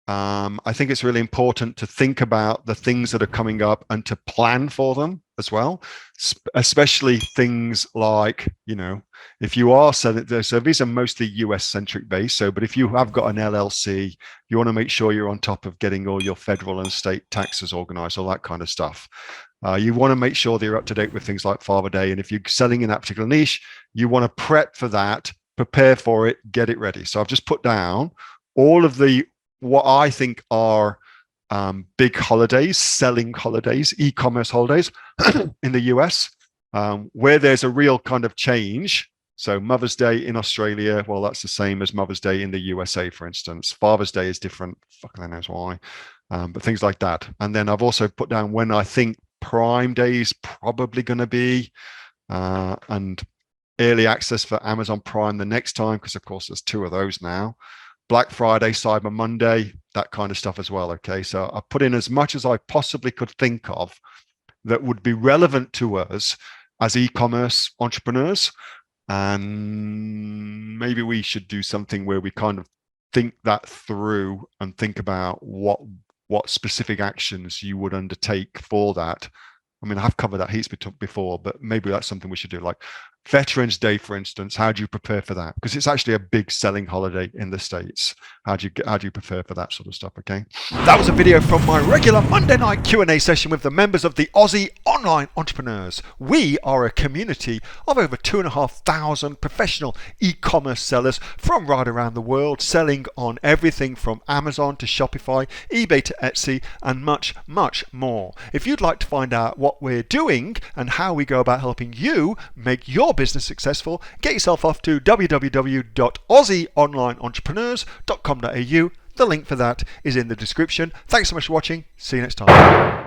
I think it's really important to think about the things that are coming up and to plan for them as well, especially things like, if you are selling, so these are mostly US centric based. So, but if you have got an LLC, you want to make sure you're on top of getting all your federal and state taxes organized, all that kind of stuff. You want to make sure that you're up to date with things like Father Day. And if you're selling in that particular niche, you want to prep for that, prepare for it, get it ready. So I've just put down all of what I think are big holidays, selling holidays, e-commerce holidays in the US, where there's a real kind of change. So Mother's Day in Australia, well, that's the same as Mother's Day in the USA, for instance. Father's Day is different. Fucking knows why. But things like that. And then I've also put down when I think Prime Day is probably going to be, and early access for Amazon Prime the next time, because of course there's 2 of those now. Black Friday, Cyber Monday, that kind of stuff as well. Okay, so I put in as much as I possibly could think of that would be relevant to us as e-commerce entrepreneurs. And maybe we should do something where we kind of think that through and think about what specific actions you would undertake for that. I mean, I've covered that heaps before, but maybe that's something we should do. Like Veterans Day, for instance, how do you prepare for that? Because it's actually a big selling holiday in the States. How do you prepare for that sort of stuff? Okay. That was a video from my regular Monday night Q&A session with the members of the Aussie Online Entrepreneurs. We are a community of over 2,500 professional e-commerce sellers from right around the world, selling on everything from Amazon to Shopify, eBay to Etsy, and much, much more. If you'd like to find out what we're doing and how we go about helping you make your business successful, get yourself off to www.aussieonlineentrepreneurs.com.au. The link for that is in the description. Thanks so much for watching. See you next time.